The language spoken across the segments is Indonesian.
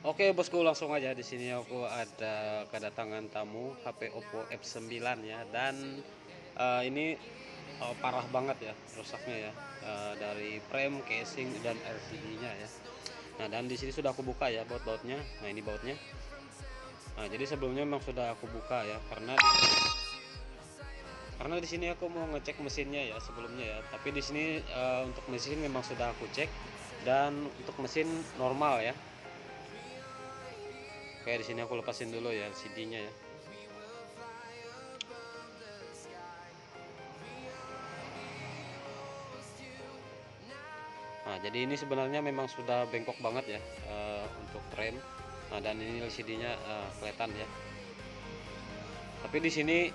Oke bosku, langsung aja. Di sini aku ada kedatangan tamu HP Oppo F9 ya, dan ini parah banget ya rusaknya ya, dari frame, casing, dan LCD-nya ya. Nah, dan di sini sudah aku buka ya baut-bautnya. Nah, ini bautnya. Nah, jadi sebelumnya memang sudah aku buka ya, karena di sini aku mau ngecek mesinnya ya sebelumnya ya. Tapi di sini untuk mesin memang sudah aku cek, dan untuk mesin normal ya. Oke, di sini aku lepasin dulu ya CD-nya ya. Nah, jadi ini sebenarnya memang sudah bengkok banget ya untuk frame. Nah, dan ini LCD-nya kelihatan ya. Tapi di sini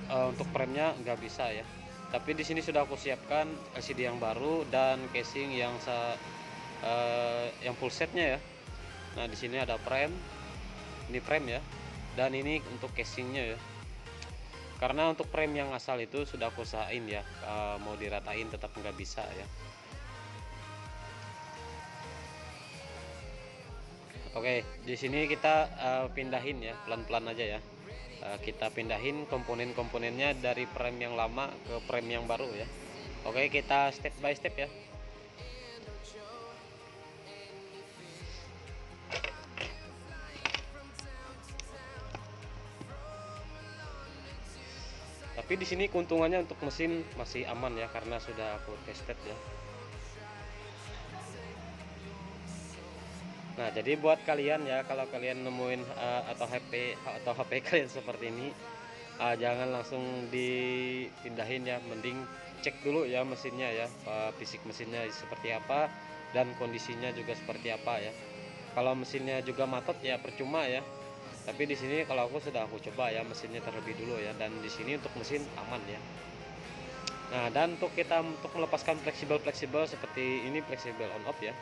untuk frame-nya nggak bisa ya. Tapi di sini sudah aku siapkan LCD yang baru dan casing yang full setnya ya. Nah, di sini ada frame, ini frame ya, dan ini untuk casingnya ya. Karena untuk frame yang asal itu sudah aku usahain ya, mau diratain tetap nggak bisa ya. Oke, di sini kita pindahin ya, pelan-pelan aja ya. Kita pindahin komponen-komponennya dari frame yang lama ke frame yang baru ya. Oke, kita step by step ya. Tapi di sini keuntungannya untuk mesin masih aman ya, karena sudah aku tested ya. Nah, jadi buat kalian ya, kalau kalian nemuin atau HP kalian seperti ini, jangan langsung dipindahin ya, mending cek dulu ya mesinnya ya, fisik mesinnya seperti apa dan kondisinya juga seperti apa ya. Kalau mesinnya juga matot ya percuma ya. Tapi di sini kalau aku coba ya mesinnya terlebih dulu ya, dan di sini untuk mesin aman ya. Nah, dan untuk melepaskan fleksibel seperti ini, fleksibel on off ya,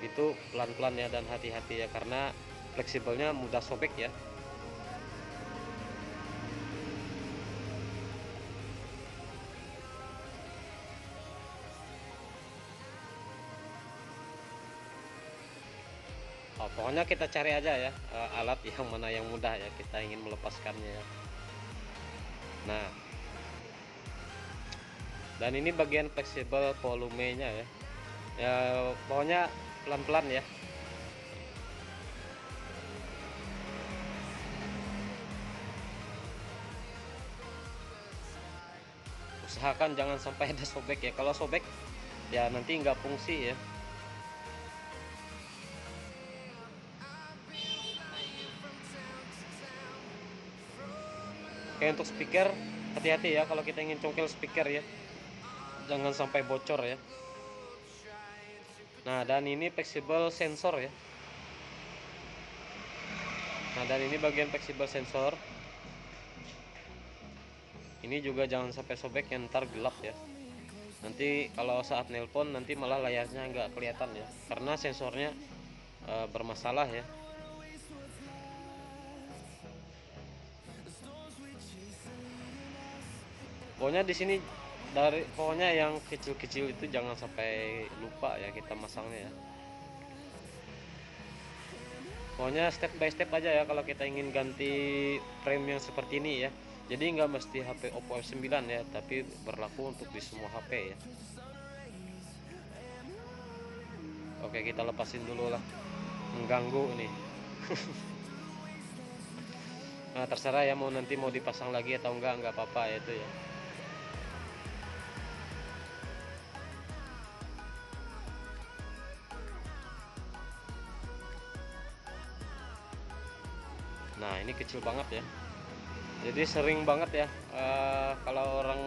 itu pelan-pelan ya, dan hati-hati ya, karena fleksibelnya mudah sobek ya. Pokoknya kita cari aja ya alat yang mana yang mudah ya, kita ingin melepaskannya ya. Nah, dan ini bagian fleksibel volumenya ya. Ya, pokoknya pelan-pelan ya. Usahakan jangan sampai ada sobek ya. Kalau sobek ya nanti nggak fungsi ya. Oke, untuk speaker hati-hati ya, kalau kita ingin congkel speaker ya, jangan sampai bocor ya. Nah, dan ini fleksibel sensor ya. Nah, dan ini bagian fleksibel sensor. Ini juga jangan sampai sobek ya, ntar gelap ya. Nanti kalau saat nelpon nanti malah layarnya nggak kelihatan ya, karena sensornya bermasalah ya. Pokoknya di sini pokoknya yang kecil-kecil itu jangan sampai lupa ya kita masangnya ya. Pokoknya step by step aja ya kalau kita ingin ganti frame yang seperti ini ya. Jadi nggak mesti HP Oppo F9 ya, tapi berlaku untuk di semua HP ya. Oke, kita lepasin dulu lah, mengganggu ini. Nah, terserah ya, mau nanti mau dipasang lagi atau nggak apa-apa ya itu ya. Nah, ini kecil banget ya. Jadi sering banget ya kalau orang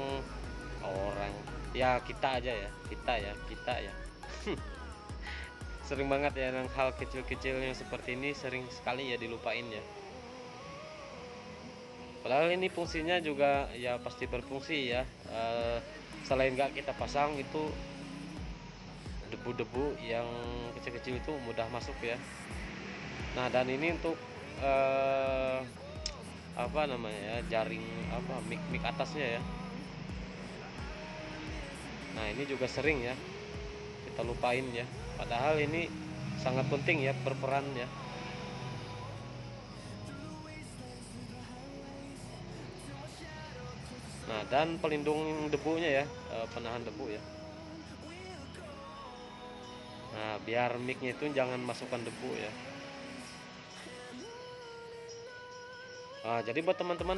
ya, kita aja ya, kita ya sering banget ya yang hal kecil-kecil yang seperti ini, sering sekali ya dilupain ya. Padahal ini fungsinya juga ya pasti berfungsi ya. Selain nggak kita pasang itu, debu-debu yang kecil-kecil itu mudah masuk ya. Nah, dan ini untuk apa namanya ya, jaring apa, mic atasnya ya. Nah, ini juga sering ya kita lupain ya, padahal ini sangat penting ya berperan ya. Nah, dan pelindung debunya ya, penahan debu ya. Nah, biar micnya itu jangan masukkan debu ya. Nah, jadi buat teman-teman,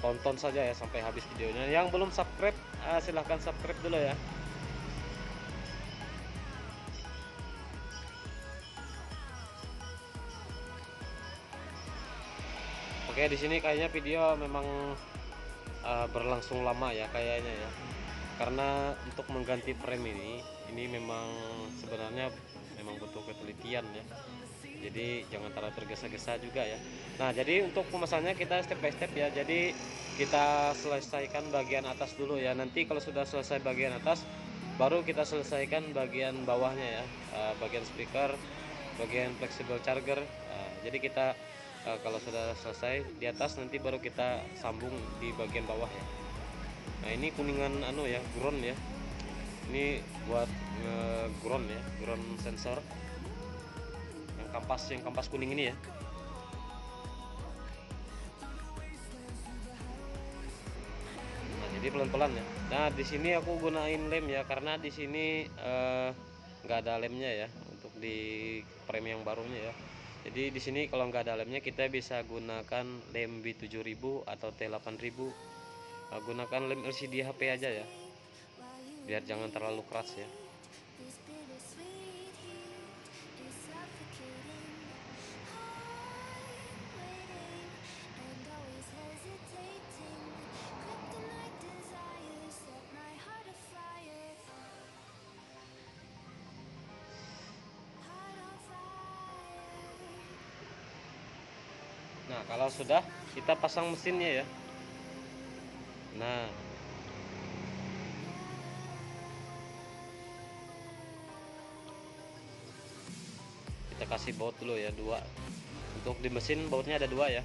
tonton saja ya sampai habis videonya. Yang belum subscribe, silahkan subscribe dulu ya. Oke, di sini kayaknya video memang berlangsung lama ya kayaknya ya. Karena untuk mengganti frame ini memang sebenarnya memang butuh ketelitian ya. Jadi jangan terlalu tergesa-gesa juga ya. Nah, jadi untuk pemasangannya kita step by step ya. Jadi kita selesaikan bagian atas dulu ya. Nanti kalau sudah selesai bagian atas, baru kita selesaikan bagian bawahnya ya. Bagian speaker, bagian flexible charger. Jadi kita kalau sudah selesai di atas, nanti baru kita sambung di bagian bawah ya. Nah, ini kuningan ya, ground ya. Ini buat ground ya, ground sensor. Yang kampas kuning ini ya. Nah, jadi pelan-pelan ya. Nah, di sini aku gunain lem ya, karena di sini nggak ada lemnya ya untuk di frame yang barunya ya. Jadi di sini kalau nggak ada lemnya, kita bisa gunakan lem B7000 atau T8000. Gunakan lem LCD HP aja ya, biar jangan terlalu keras ya. Nah, kalau sudah, kita pasang mesinnya ya. Nah, kita kasih baut dulu ya, 2. Untuk di mesin bautnya ada 2 ya.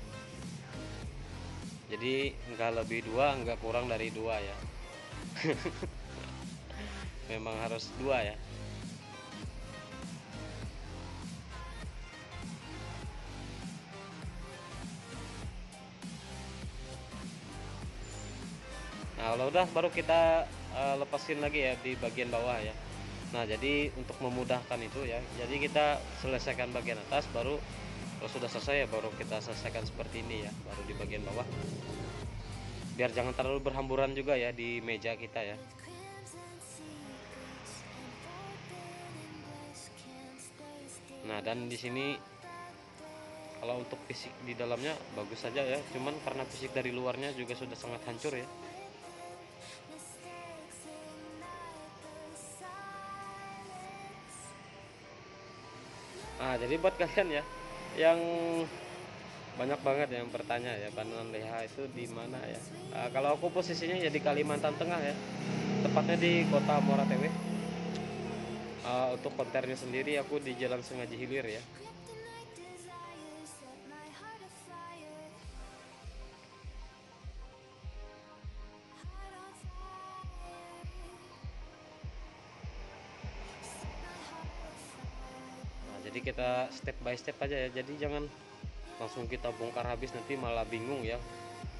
Jadi nggak lebih 2, nggak kurang dari 2 ya. Memang harus 2 ya. Nah, kalau udah baru kita lepasin lagi ya di bagian bawah ya. Nah, jadi untuk memudahkan itu ya, jadi kita selesaikan bagian atas, baru kalau sudah selesai ya baru kita selesaikan seperti ini ya, baru di bagian bawah. Biar jangan terlalu berhamburan juga ya di meja kita ya. Nah, dan di sini kalau untuk fisik di dalamnya bagus saja ya, cuman karena fisik dari luarnya juga sudah sangat hancur ya. Nah, jadi buat kalian ya yang banyak banget yang bertanya ya, Bandungan Leha itu di mana ya. Kalau aku posisinya ya di Kalimantan Tengah ya, tepatnya di kota Muara Tewe. Untuk konternya sendiri aku di Jalan Sengaji Hilir ya. Nah, jadi kita step by step aja ya, jadi jangan langsung kita bongkar habis, nanti malah bingung ya.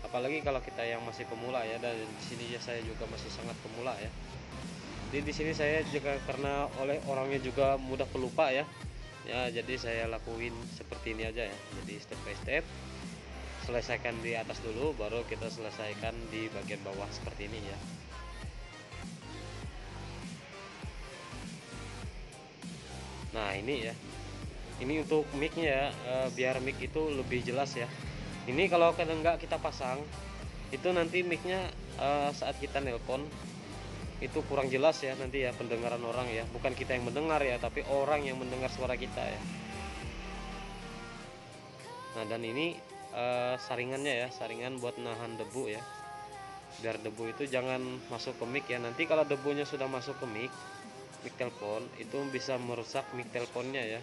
Apalagi kalau kita yang masih pemula ya, dan di sini ya saya juga masih sangat pemula ya. Jadi di sini saya juga karena oleh orangnya juga mudah pelupa ya. Ya, jadi saya lakuin seperti ini aja ya. Jadi step by step, selesaikan di atas dulu, baru kita selesaikan di bagian bawah seperti ini ya. Nah, ini ya, ini untuk micnya ya, biar mic itu lebih jelas ya. Ini kalau kadang nggak kita pasang, itu nanti micnya saat kita nelpon itu kurang jelas ya, nanti ya pendengaran orang ya, bukan kita yang mendengar ya, tapi orang yang mendengar suara kita ya. Nah, dan ini saringannya ya, saringan buat nahan debu ya, biar debu itu jangan masuk ke mic ya. Nanti kalau debunya sudah masuk ke mic telepon, itu bisa merusak mic teleponnya ya.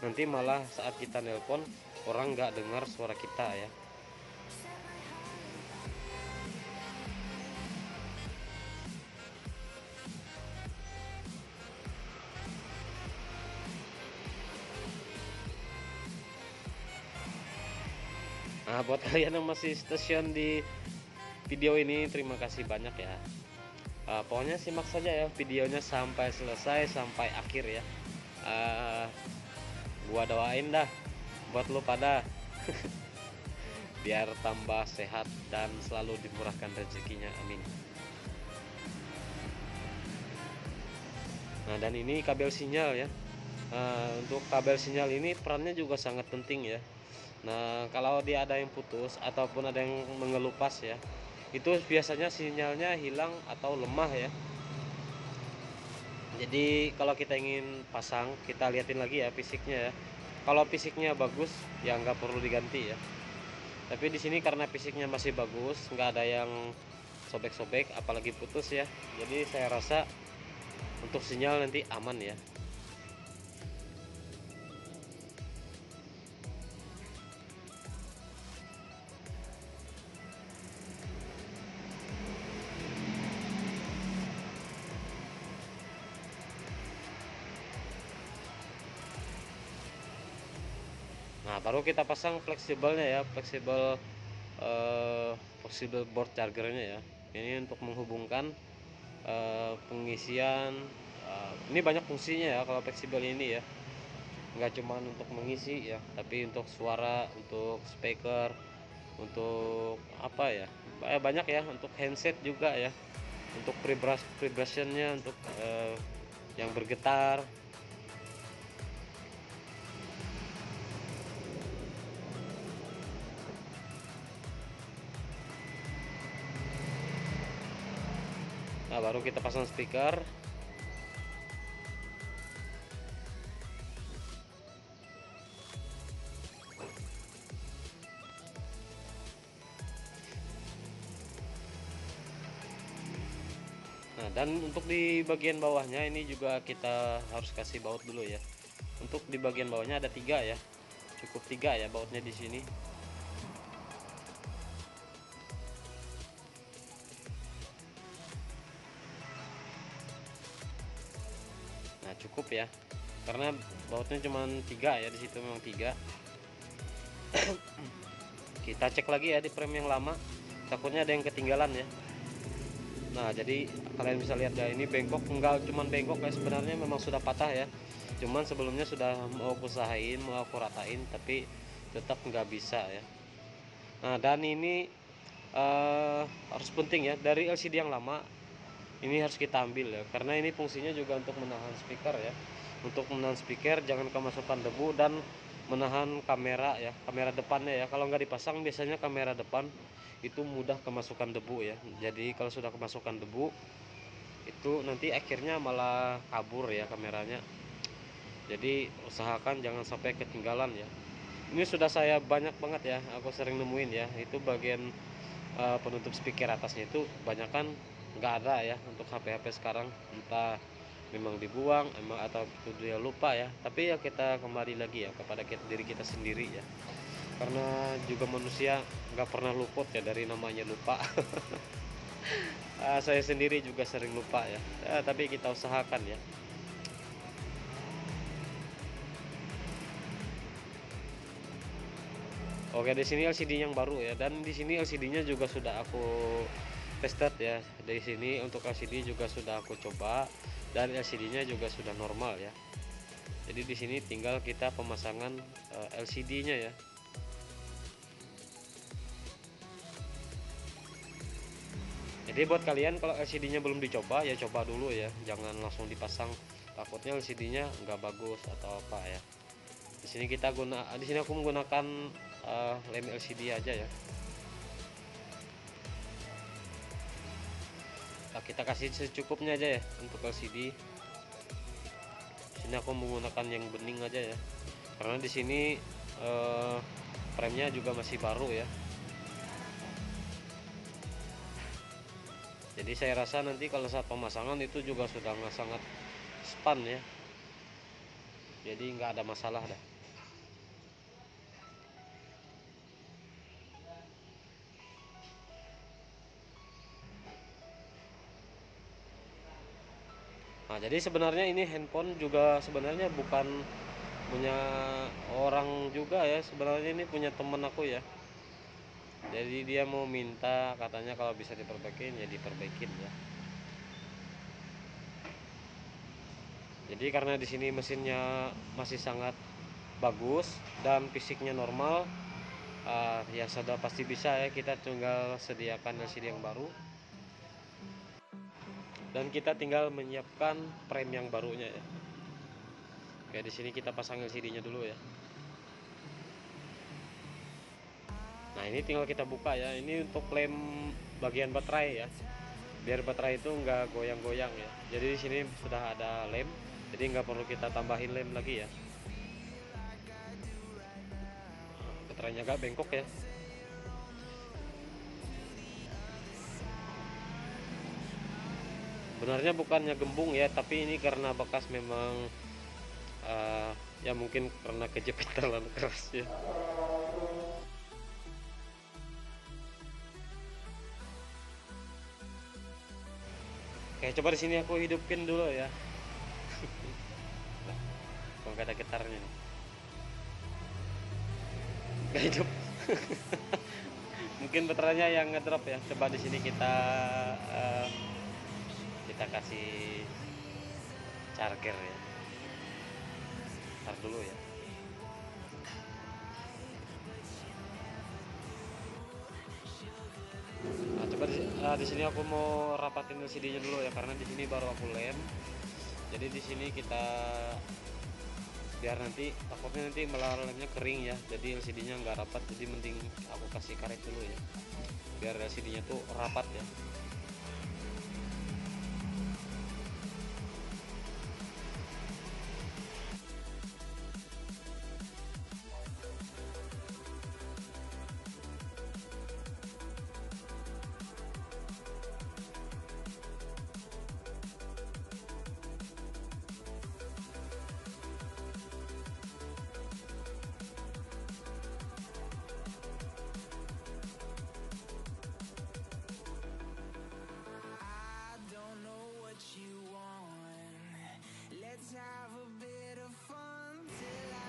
Nanti malah saat kita nelpon, orang nggak dengar suara kita ya. Nah, buat kalian yang masih stasiun di video ini. Terima kasih banyak ya. Pokoknya simak saja ya videonya sampai selesai, sampai akhir ya. Gua doain dah buat lu pada biar tambah sehat dan selalu dimurahkan rezekinya, amin. Nah, dan ini kabel sinyal ya. Untuk kabel sinyal ini perannya juga sangat penting ya. Nah, kalau dia ada yang putus ataupun ada yang mengelupas ya, itu biasanya sinyalnya hilang atau lemah ya. Jadi kalau kita ingin pasang, kita liatin lagi ya fisiknya ya. Kalau fisiknya bagus ya nggak perlu diganti ya. Tapi di sini karena fisiknya masih bagus, nggak ada yang sobek-sobek apalagi putus ya. Jadi saya rasa untuk sinyal nanti aman ya. Nah, baru kita pasang fleksibelnya ya, fleksibel board chargernya ya. Ini untuk menghubungkan pengisian. Ini banyak fungsinya ya kalau fleksibel ini ya. Nggak cuma untuk mengisi ya, tapi untuk suara, untuk speaker, untuk apa ya, banyak ya, untuk handset juga ya, untuk vibrationnya, untuk yang bergetar. Nah, baru kita pasang speaker. Nah, dan untuk di bagian bawahnya ini juga kita harus kasih baut dulu ya. Untuk di bagian bawahnya ada 3 ya, cukup 3 ya bautnya di sini. Nah, cukup ya, karena bautnya cuma 3 ya, di situ memang 3. Kita cek lagi ya di frame yang lama, takutnya ada yang ketinggalan ya. Nah, jadi kalian bisa lihat ya, ini bengkok, enggak cuman bengkok ya, sebenarnya memang sudah patah ya. Cuman sebelumnya sudah mau aku usahain, mau aku ratain, tapi tetap nggak bisa ya. Nah, dan ini harus penting ya, dari LCD yang lama ini harus kita ambil ya, karena ini fungsinya juga untuk menahan speaker ya. Untuk menahan speaker jangan kemasukan debu, dan menahan kamera ya, kamera depannya ya. Kalau nggak dipasang biasanya kamera depan itu mudah kemasukan debu ya. Jadi kalau sudah kemasukan debu itu nanti akhirnya malah kabur ya kameranya. Jadi usahakan jangan sampai ketinggalan ya. Ini sudah saya banyak banget ya, aku sering nemuin ya, itu bagian penutup speaker atasnya itu kebanyakan nggak ada ya untuk HP-HP sekarang. Entah memang dibuang emang atau itu dia lupa ya, tapi ya kita kembali lagi ya kepada diri kita sendiri ya, karena juga manusia nggak pernah luput ya dari namanya lupa. Saya sendiri juga sering lupa ya, tapi kita usahakan ya. Oke, di sini LCD yang baru ya, dan di sini LCD-nya juga sudah aku tested ya. Dari sini untuk LCD juga sudah aku coba, dan LCD-nya juga sudah normal ya. Jadi di sini tinggal kita pemasangan LCD-nya ya. Jadi buat kalian kalau LCD-nya belum dicoba ya coba dulu ya, jangan langsung dipasang. Takutnya LCD-nya nggak bagus atau apa ya. Di sini aku menggunakan lem LCD aja ya. Nah, kita kasih secukupnya aja ya untuk LCD. Sini aku menggunakan yang bening aja ya, karena di sini frame-nya juga masih baru ya. Jadi saya rasa nanti kalau saat pemasangan itu juga sudah sangat span ya, jadi nggak ada masalah dah. Nah, jadi sebenarnya ini handphone juga sebenarnya bukan punya orang juga ya, sebenarnya ini punya temen aku ya. Jadi dia mau minta katanya kalau bisa diperbaikin ya diperbaikin ya. Jadi karena di sini mesinnya masih sangat bagus dan fisiknya normal, ya sudah pasti bisa ya, kita tinggal sediakan LCD yang baru dan kita tinggal menyiapkan frame yang barunya ya. Oke, di sini kita pasang LCD-nya dulu ya. Nah, ini tinggal kita buka ya. Ini untuk lem bagian baterai ya. Biar baterai itu nggak goyang-goyang ya. Jadi di sini sudah ada lem, jadi nggak perlu kita tambahin lem lagi ya. Baterainya agak bengkok ya. Benarnya bukannya gembung ya, tapi ini karena bekas memang ya mungkin karena kejepit terlalu keras ya. Oke, coba di sini aku hidupin dulu ya. Kok nggak ada getarnya nih? Nggak hidup. Mungkin baterainya yang ngedrop ya. Coba di sini kita kasih charger ya. Ntar dulu ya. Nah, coba di sini aku mau rapatin LCD-nya dulu ya, karena di sini baru aku lem. Jadi di sini kita biar nanti takutnya nanti malah lemnya kering ya. Jadi LCD-nya nggak rapat. Jadi mending aku kasih karet dulu ya. Biar LCD-nya tuh rapat ya.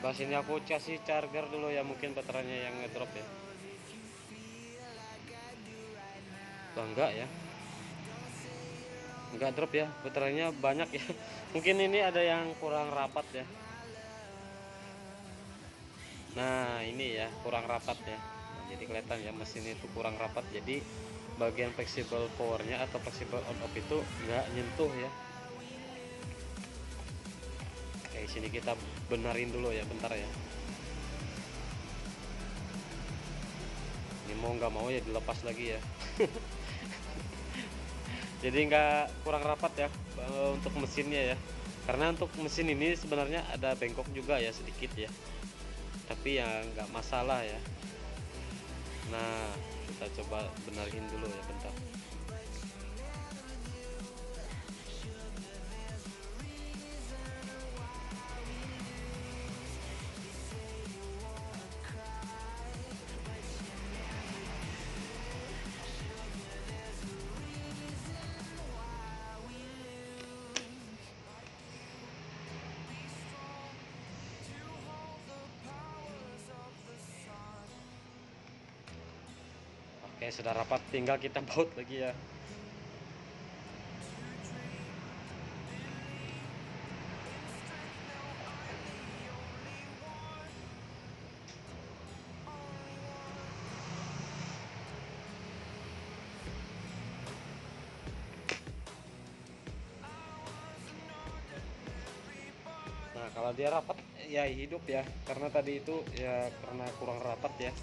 Bahas ini aku kasih charger dulu ya, mungkin baterainya yang ngedrop ya. Enggak ya, enggak drop ya, baterainya banyak ya. Mungkin ini ada yang kurang rapat ya. Nah ini ya kurang rapat ya. Nah, jadi kelihatan ya mesin itu kurang rapat. Jadi bagian fleksibel powernya atau fleksibel on off itu nggak nyentuh ya. Oke, sini kita benerin dulu ya, bentar ya. Ini mau nggak mau ya dilepas lagi ya. Jadi nggak kurang rapat ya untuk mesinnya ya. Karena untuk mesin ini sebenarnya ada bengkok juga ya sedikit ya. Tapi ya nggak masalah ya. Nah kita coba benerin dulu ya, bentar. Oke, sudah rapat, tinggal kita baut lagi ya. Nah kalau dia rapat ya hidup ya, karena tadi itu ya karena kurang rapat ya.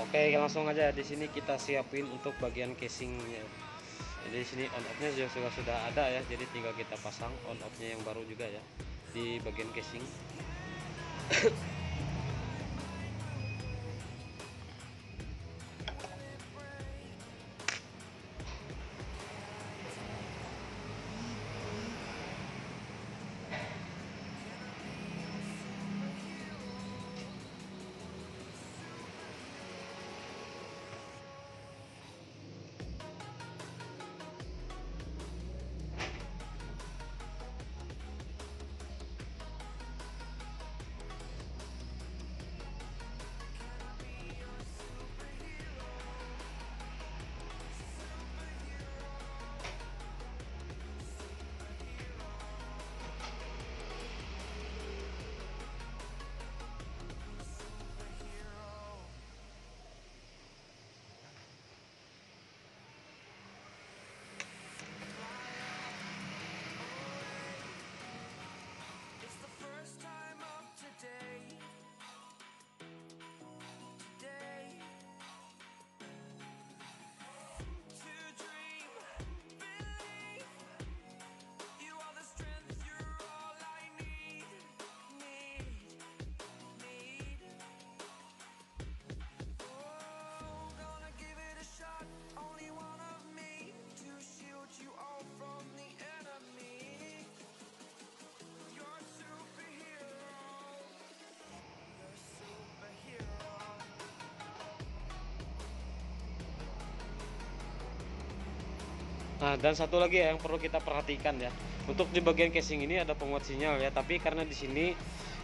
Oke, langsung aja di sini kita siapin untuk bagian casingnya. Jadi di sini on off-nya sudah ada ya, jadi tinggal kita pasang on off-nya yang baru juga ya di bagian casing. Nah, dan satu lagi ya yang perlu kita perhatikan ya. Untuk di bagian casing ini ada penguat sinyal ya, tapi karena di sini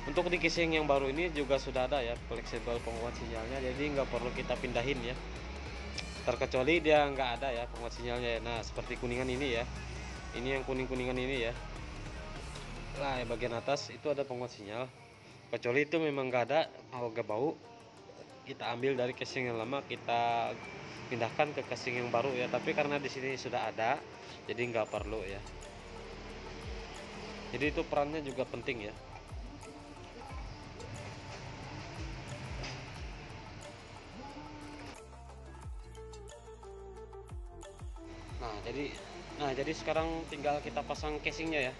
untuk di casing yang baru ini juga sudah ada ya fleksibel penguat sinyalnya, jadi nggak perlu kita pindahin ya. Terkecuali dia nggak ada ya penguat sinyalnya ya. Nah, seperti kuningan ini ya. Ini yang kuning-kuningan ini ya. Nah, ya bagian atas itu ada penguat sinyal. Kecuali itu memang nggak ada, agak bau, kita ambil dari casing yang lama, kita pindahkan ke casing yang baru ya. Tapi karena di sini sudah ada, jadi nggak perlu ya. Jadi itu perannya juga penting ya. Nah jadi sekarang tinggal kita pasang casingnya ya.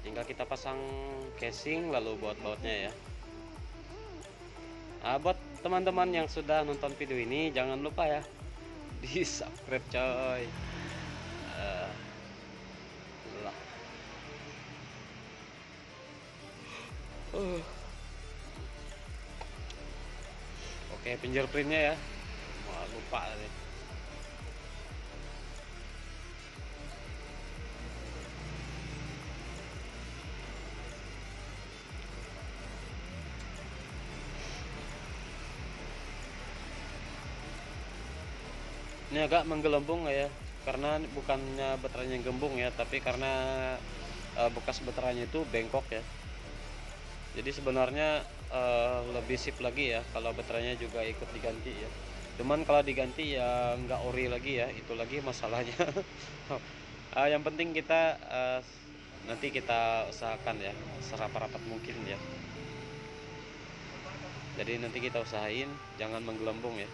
Tinggal kita pasang casing lalu buat bautnya ya. Nah, buat teman-teman yang sudah nonton video ini jangan lupa ya di subscribe coy. Eh, lah. Oke, fingerprintnya ya. Wah, lupa tadi. Ini agak menggelembung ya, karena bukannya baterainya yang gembung ya, tapi karena bekas baterainya itu bengkok ya. Jadi sebenarnya lebih sip lagi ya kalau baterainya juga ikut diganti ya. Cuman kalau diganti ya nggak ori lagi ya, itu lagi masalahnya. Yang penting kita nanti kita usahakan ya serapat-rapat mungkin ya. Jadi nanti kita usahain jangan menggelembung ya.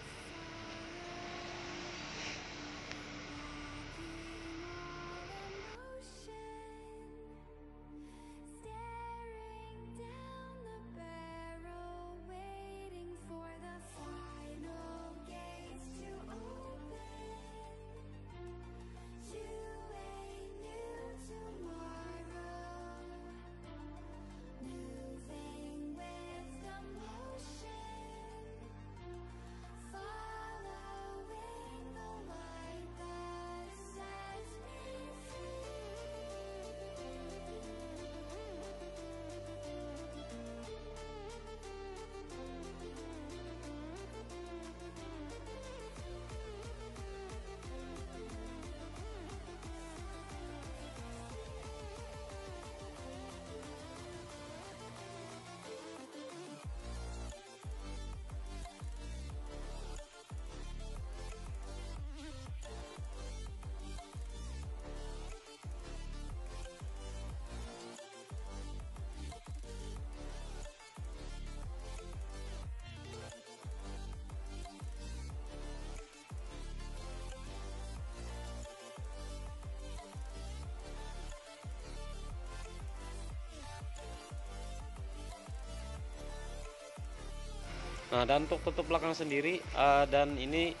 Nah, dan untuk tutup belakang sendiri dan ini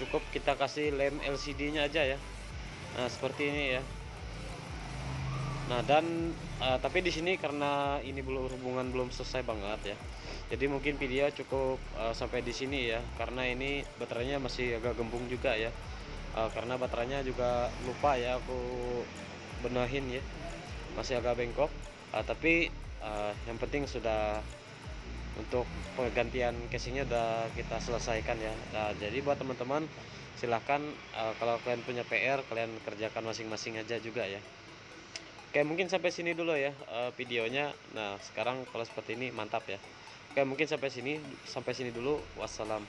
cukup kita kasih lem LCD-nya aja ya. Nah, seperti ini ya. Nah, dan tapi di sini karena ini belum hubungan belum selesai banget ya. Jadi mungkin video cukup sampai di sini ya, karena ini baterainya masih agak gembung juga ya. Karena baterainya juga lupa ya aku benahin ya. Masih agak bengkok. Tapi yang penting sudah untuk penggantian casingnya udah kita selesaikan ya. Nah, jadi buat teman-teman silahkan kalau kalian punya PR kalian kerjakan masing-masing aja juga ya. Oke, mungkin sampai sini dulu ya videonya. Nah, sekarang kalau seperti ini mantap ya. Oke, mungkin sampai sini dulu. Wassalam.